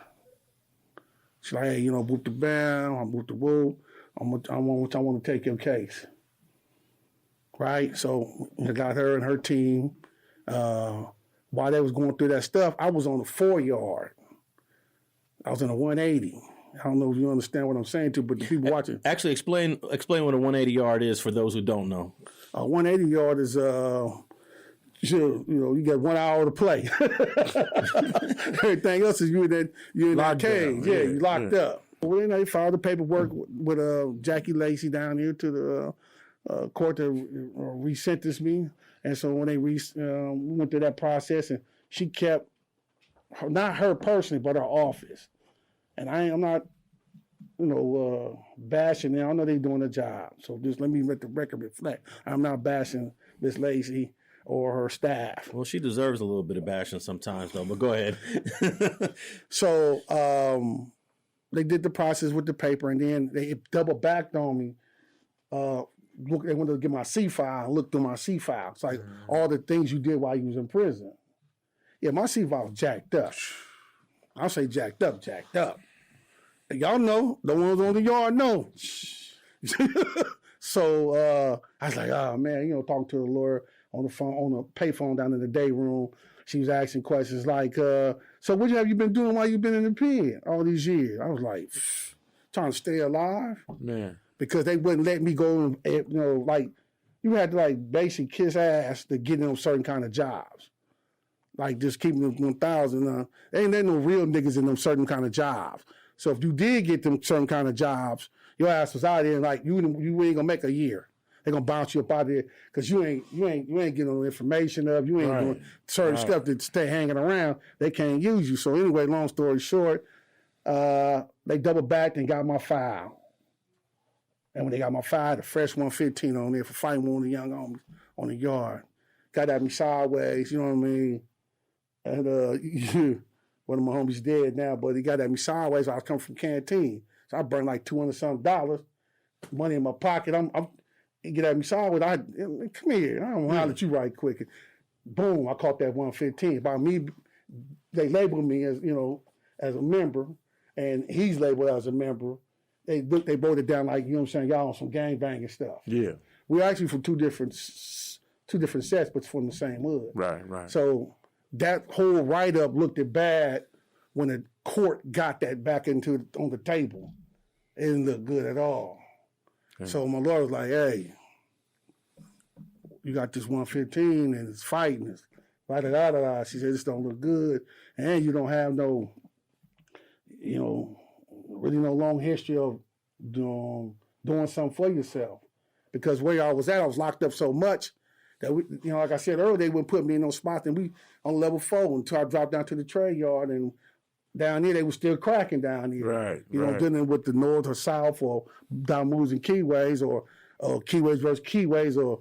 She's like, hey, whoop the bam, I'm whoop the whoop. I want to take your case. Right? So I got her and her team. While they was going through that stuff, I was on the 4-yard. I was in a 180. I don't know if you understand what I'm saying to, but the people watching. Actually, explain what a 180 yard is for those who don't know. A 180 yard is you get 1 hour to play. Everything else is you in that cage. Yeah, you locked up. Well, then they filed the paperwork with Jackie Lacey down here to the court to re-sentence me. And so when they we went through that process, and she kept, not her personally, but her office. And I'm not, bashing them. I know they're doing a job. So just let me let the record reflect. I'm not bashing Miss Lacey or her staff. Well, she deserves a little bit of bashing sometimes, though, but go ahead. So they did the process with the paper, and then they double backed on me. They wanted to get my C file and look through my C file. It's like all the things you did while you was in prison. Yeah, my C file was jacked up. I'll say jacked up. And y'all know, the ones on the yard know. So I was like, oh man, talking to the lawyer on the phone, on the payphone down in the day room. She was asking questions like, so what have you been doing while you've been in the pen all these years? I was like, trying to stay alive. Man. Because they wouldn't let me go, like, you had to basically kiss ass to get in certain kind of jobs. Like just keeping them 1,000. Ain't no real niggas in them certain kind of jobs. So if you did get them certain kind of jobs, your ass was out there and you ain't gonna make a year. They're gonna bounce you up out there because you ain't getting no information of, you ain't doing certain stuff to stay hanging around. They can't use you. So anyway, long story short, they double backed and got my file. And when they got my file, the fresh 115 on there for fighting one of the young homies on the yard. Got at me sideways, you know what I mean? And one of my homies dead now, but he got at me sideways. I was coming from Canteen. So I burned like $200-something, money in my pocket. I'm he get at me sideways. Come here. I don't want to holler at you right quick. Boom, I caught that 115. By me, they labeled me as, as a member, and he's labeled as a member. They wrote it down like, you know what I'm saying, y'all on some gangbanging stuff. Yeah. We're actually from two different sets, but from the same hood. Right. So that whole write-up looked bad when the court got that back on the table. It didn't look good at all. Okay. So my lawyer was like, hey, you got this 115 and it's fighting. It's da-da-da-da-da. She said, this don't look good. And you don't have no, really no long history of doing something for yourself. Because where I was at, I was locked up so much that, like I said earlier, they wouldn't put me in no spots. And we on level 4 until I dropped down to the trade yard. And down here, they were still cracking down here. Right. Dealing with the north or south or down moves and keyways or keyways versus keyways or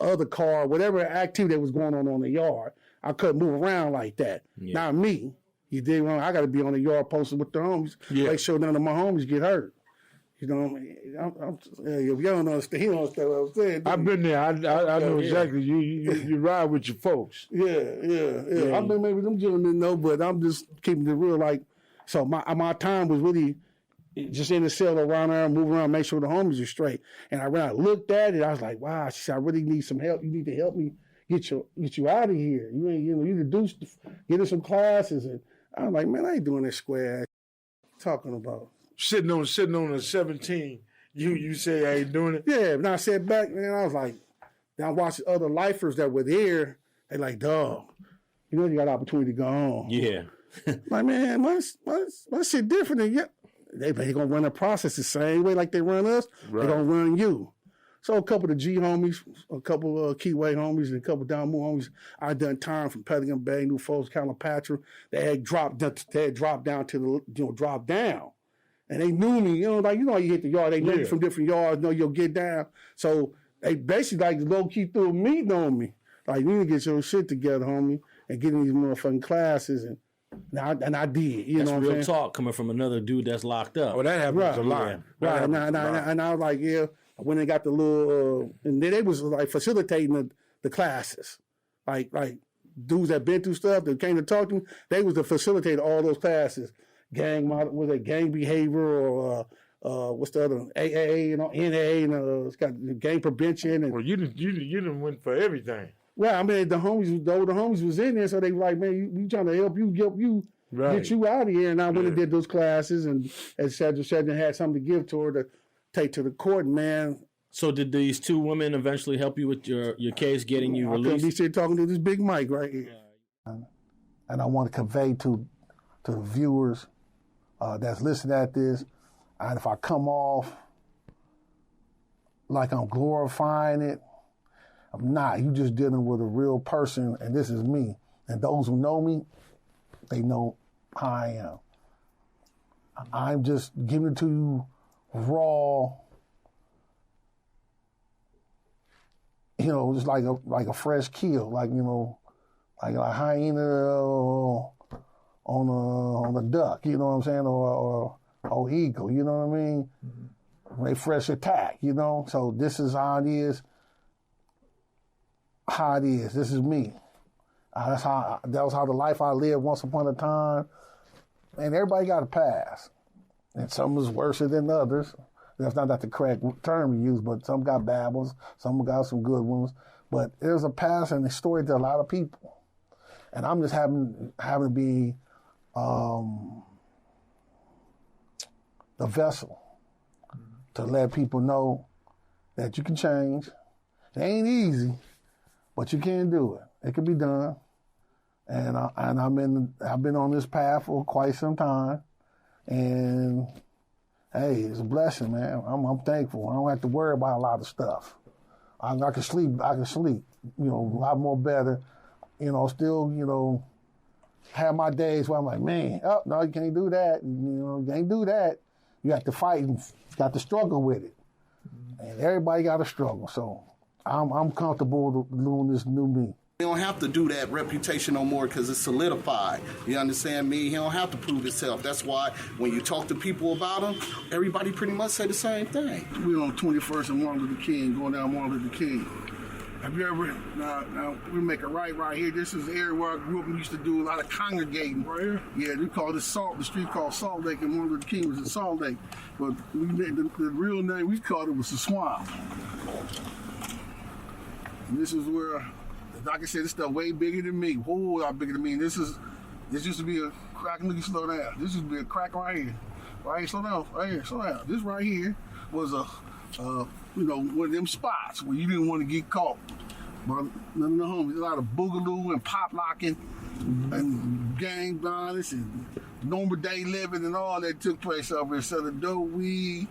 other car, whatever activity that was going on the yard. I couldn't move around like that. Yeah. Not me. You did wrong. I got to be on the yard posted with the homies. Yeah. Make sure none of my homies get hurt. You know what I mean? If you don't understand, he don't understand what I'm saying. I've been there. I know exactly. You ride with your folks. Yeah. I mean, maybe them gentlemen know, but I'm just keeping it real. Like, so my time was really just in the cell around there, move around, make sure the homies are straight. And when I looked at it, I was like, wow, she said, I really need some help. You need to help me get you out of here. You need to get in some classes. And I was like, man, I ain't doing this square ass talking about. Sitting on a 17, you say I ain't doing it? Yeah, and I sat back, man, I was like, then I watched other lifers that were there. They like, dog, you got opportunity to go home. Yeah. Like, man, my shit different than you. They gonna run the process the same way like they run us. Right. They gonna run you. So a couple of the G homies, a couple of Keyway homies, and a couple of Down Moore homies, I done time from Pelican Bay, New Falls, Calipatra. They had dropped down to the drop down. And they knew me, you hit the yard, they knew me from different yards, know you'll get down. So they basically like low-key threw a meeting on me. Like, you need to get your shit together, homie, and get in these motherfucking classes. And I did, that's know what I'm saying? Real talk coming from another dude that's locked up. Oh, that happens a lot. Yeah. Right, and I was like, yeah, when they got the little, and then they was like facilitating the classes. Like dudes that been through stuff, that came to talk to me, they was the facilitator all those classes. Gang behavior or what's the other AA, NA, it's got gang prevention. And, well, you didn't win for everything. Well, I mean, the homies was in there, so they were like, man, you trying to help you get you out of here. And I went and did those classes and et cetera, and had something to give to her to take to the court, man. So did these two women eventually help you with your case getting you released? I couldn't be sitting talking to this big mic right here. And I want to convey to the viewers that's listening at this, and if I come off like I'm glorifying it, I'm not. You just dealing with a real person, and this is me. And those who know me, they know how I am. I'm just giving it to you raw, just like a fresh kill, like a hyena on a duck, you know what I'm saying, or eagle, you know what I mean? Mm-hmm. A fresh attack, So this is how it is. This is me. That was how the life I lived once upon a time. And everybody got a pass. And some is worse than others. That's not the correct term to use, but some got bad ones, some got some good ones. But there's a past and a story to a lot of people. And I'm just having to be the vessel to let people know that you can change. It ain't easy, but you can do it. It can be done. And I've been on this path for quite some time. And hey, it's a blessing, man. I'm thankful. I don't have to worry about a lot of stuff. I can sleep, a lot more better. Still, have my days where I'm like, man, no, you can't do that. You can't do that. You have to fight and got to struggle with it. And everybody got to struggle. So I'm comfortable doing this new me. He don't have to do that reputation no more because it's solidified. You understand me? He don't have to prove himself. That's why when you talk to people about him, everybody pretty much say the same thing. We're on 21st and Martin Luther King, going down Martin Luther King. Have you ever, now we make a right here. This is the area where I grew up and used to do a lot of congregating. Right here? Yeah, we call this the street called Salt Lake, and Martin Luther King was in Salt Lake. But the real name we called it was the Swamp. And this is where, like I said, this stuff way bigger than me. Whole lot bigger than me. And this used to be a crack. Look, slow down. This used to be a crack right here. Right here, slow down. Right here, slow down. This right here was one of them spots where you didn't want to get caught. But none of the homies, a lot of boogaloo and pop locking and gang violence and normal day living and all that took place over here. Selling dope, weed.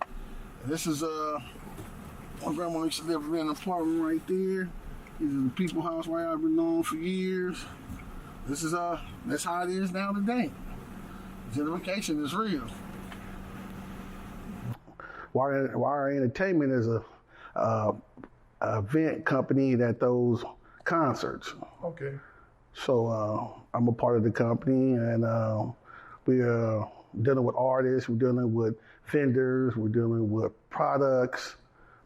And this is my grandma used to live in an apartment right there. This is the people house where I've been known for years. This is that's how it is now today. Gentrification is real. Wire Entertainment is a event company that throws concerts. Okay. So I'm a part of the company, and we're dealing with artists, we're dealing with vendors, we're dealing with products,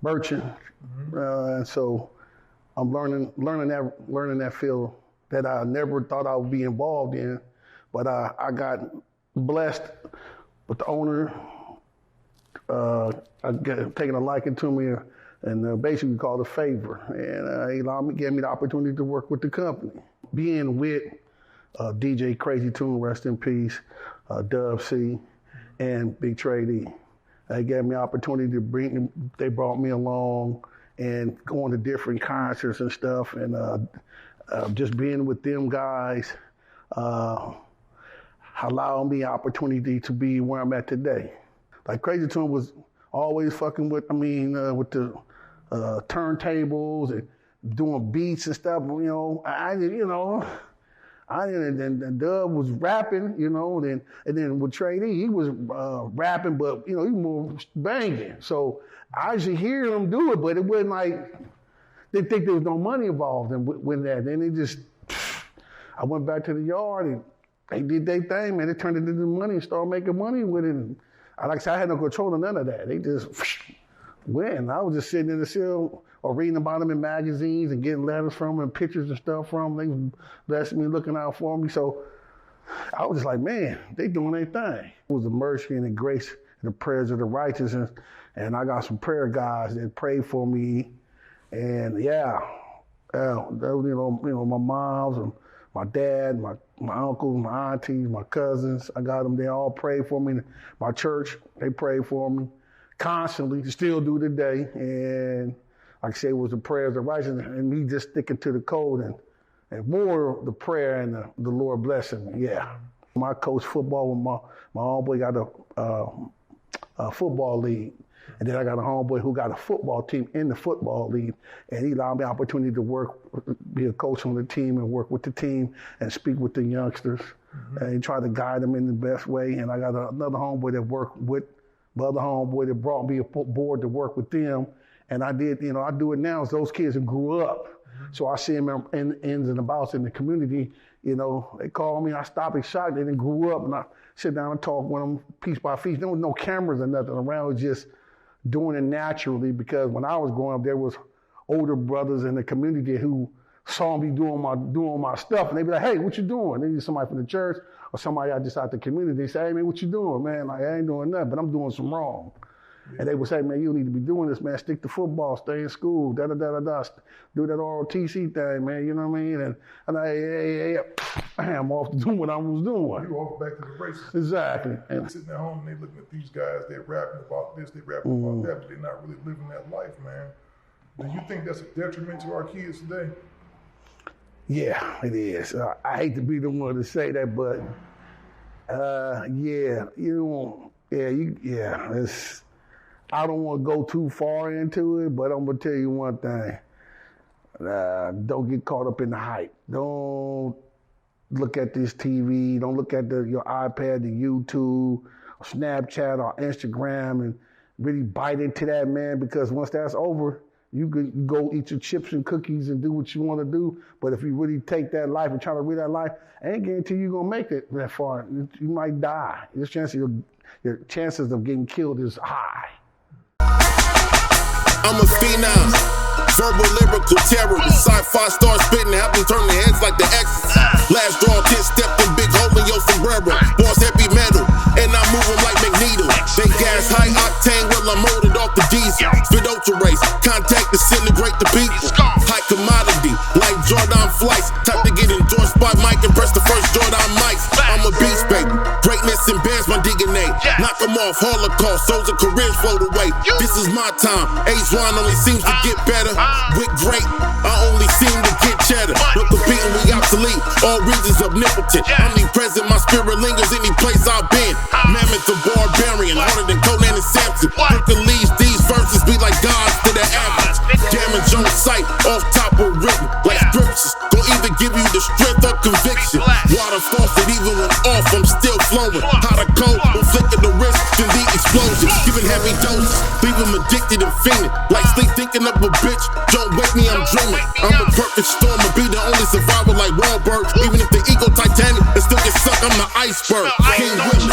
merchant, and so I'm learning that field that I never thought I would be involved in, but I got blessed with the owner. I got taking a liking to me, and basically called a favor, and he gave me the opportunity to work with the company. Being with DJ Crazy Tune, rest in peace, Dub C, and Big Trey D. They gave me the opportunity they brought me along and going to different concerts and stuff, and just being with them guys allowed me the opportunity to be where I'm at today. Like Crazy Tune was always fucking with the turntables and doing beats and stuff. And Dub was rapping, and then with Trey D, he was rapping, but he was more banging. So I used to hear them do it, but it wasn't like they think there was no money involved with that. Then I went back to the yard and they did their thing, man. They turned it into money and started making money with it. And like I said, I had no control of none of that. They just went. I was just sitting in the cell or reading about them in magazines and getting letters from them and pictures and stuff from them. They blessed me, looking out for me. So I was just like, man, they doing their thing. It was the mercy and the grace and the prayers of the righteous. And I got some prayer guys that prayed for me. And my moms and my dad, my uncles, my aunties, my cousins, I got them. They all prayed for me. My church, they prayed for me constantly, still do today. And like I say, it was the prayers of the righteous and me just sticking to the code and more the prayer and the Lord blessing me. Yeah. I coach football with my homeboy got a football league. And then I got a homeboy who got a football team in the football league. And he allowed me the opportunity to be a coach on the team and work with the team and speak with the youngsters and try to guide them in the best way. And I got another homeboy that worked with the other homeboy that brought me aboard to work with them. And I did, I do it now as those kids have grew up. So I see them in ins and outs in the community. They call me, I stop and shot. They didn't grew up, and I sit down and talk with them piece by piece. There was no cameras or nothing around. It was just doing it naturally, because when I was growing up, there was older brothers in the community who saw me doing my stuff, and they'd be like, "Hey, what you doing?" They need somebody from the church or somebody out just out the community. They say, "Hey, man, what you doing, man?" Like, I ain't doing nothing, but I'm doing some wrong. Yeah. And they would say, "Man, you need to be doing this, man. Stick to football, stay in school, do that ROTC thing, man." You know what I mean? And hey, I'm off to do what I was doing. You off back to the races. Exactly. And sitting at home, and they looking at these guys. They're rapping about this, they're rapping about that, but they're not really living that life, man. Do you think that's a detriment to our kids today? Yeah, it is. I hate to be the one to say that, but I don't want to go too far into it, but I'm gonna tell you one thing. Don't get caught up in the hype. Don't look at this TV. Don't look at your iPad, the YouTube, or Snapchat, or Instagram, and really bite into that, man. Because once that's over, You can go eat your chips and cookies and do what you want to do, but if you really take that life and try to read that life, I ain't guarantee you're going to make it that far. You might die. Your chances of getting killed is high. I'm a phenom, verbal lyrical terror. The sci-fi star spitting, have them turn their heads like the Exorcist. Last draw, kid stepped in, big hole in your sombrero. Boss heavy metal, and I move them like Magneto. They gas high octane, well I'm molded off the diesel. Spit ultra race, contact disintegrate the people. High commodity, like Jordan flights. Time to get endorsed by Mike and press the first Jordan mics. I'm a beast, baby. Greatness and bands my DNA. Knock them off, Holocaust, souls and careers float away. This is my time. H1 only seems to get better. With great, I only seem to get cheddar. No competing, we obsolete. All reasons omnipotent. Omnipresent, my spirit lingers any place I've been. Mammoth the barbarian, harder than Conan and Samson. Hercules, these verses be like gods to the average. Damage on sight, off top of written. Like scriptures, gon' either give you the strength or conviction. Water faucet, even when off, I'm still flowing. Hot or cold, I'm flicking the wrist, then the explosion. Giving heavy doses, leave them addicted and fiending. Like sleep thinking of a bitch, don't wake me, I'm dreaming. I'm the perfect storm, I'll be the only survivor like Wahlberg. Even if the ego Titanic, it still get sucked, I'm the iceberg. King Willie,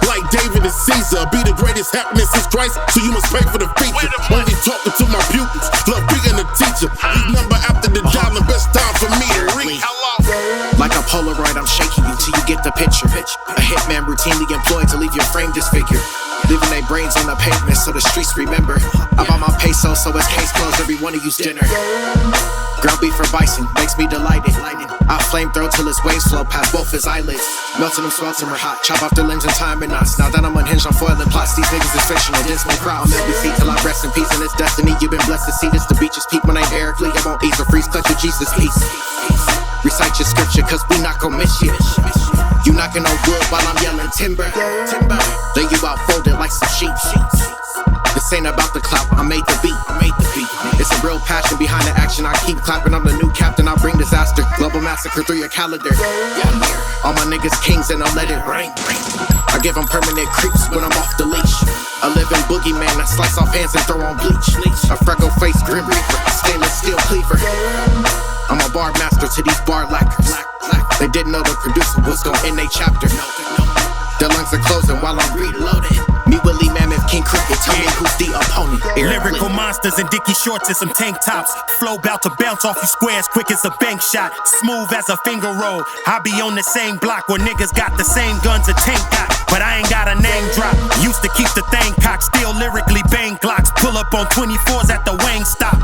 like David and Caesar. Be the greatest happiness is Christ, so you must pay for the feature. Only talking to my pupils, love being a teacher. Leave number after the dial, the best time for me to reach. Like a Polaroid, I'm shaking you till you get the picture. A hitman routinely employed to leave your frame disfigured. Leaving their brains on the pavement so the streets remember. I bought my peso so it's case closed, every one of you's dinner. Ground beef for bison, makes me delighted. I flamethrow till his waves flow past both his eyelids. Melting them, sweltering her hot, chop off their limbs and tie 'em in knots. Now that I'm unhinged on foil and plots, these niggas is fictional, dismal crowd. I'll never see till I rest in peace in this destiny. You've been blessed to see this, the beaches peak when I Eric Lee. I won't ease or freeze, clutch with Jesus, peace. Recite your scripture, cause we not gon' miss you. You knocking on wood while I'm yelling timber. Lay you out folded like some sheets. This ain't about the clout, I made the beat. It's a real passion behind the action. I keep clapping, I'm the new captain, I bring disaster. Global massacre through your calendar. All my niggas kings and I'll let it rain. I give them permanent creeps when I'm off the leash. A living boogeyman, I slice off hands and throw on bleach. A freckle face grim reaper, stainless steel cleaver. I'm a bar master to these bar lackers. They didn't know the producer was gon' end they chapter. Their lungs are closing while I'm reloading. Me, Willie Mammoth, King Crooked, tell me who's the opponent. Lyrical monsters in Dickie shorts and some tank tops. Flow bout to bounce off you squares quick as a bank shot. Smooth as a finger roll. I be on the same block where niggas got the same guns a tank got. But I ain't got a name drop. Used to keep the thing cocked, still lyrically bang Glocks. Pull up on 24s at the Wang stop.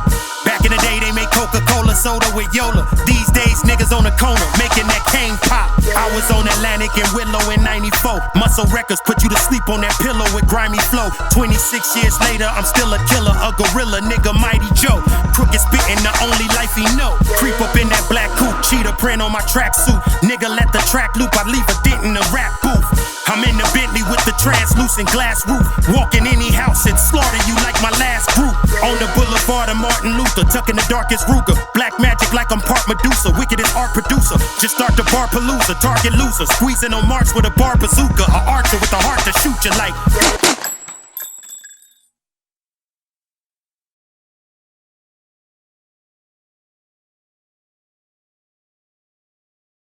Back in the day, they made Coca-Cola soda with Yola. These days, niggas on the corner making that cane pop. I was on Atlantic and Willow in 94. Muscle Records put you to sleep on that pillow with grimy flow. 26 years later, I'm still a killer, a gorilla, nigga, Mighty Joe. Crooked spitting, the only life he know. Creep up in that black coupe, cheetah print on my tracksuit. Nigga, let the track loop, I leave a dent in the rap booth. I'm in the Bentley with the translucent glass roof. Walk in any house and slaughter you like my last group. On the boulevard of Martin Luther, tucking the darkest Ruger. Black magic like I'm part Medusa, wickedest art producer. Just start the bar palooza, target loser. Squeezing on marks with a bar bazooka. A archer with a heart to shoot you like.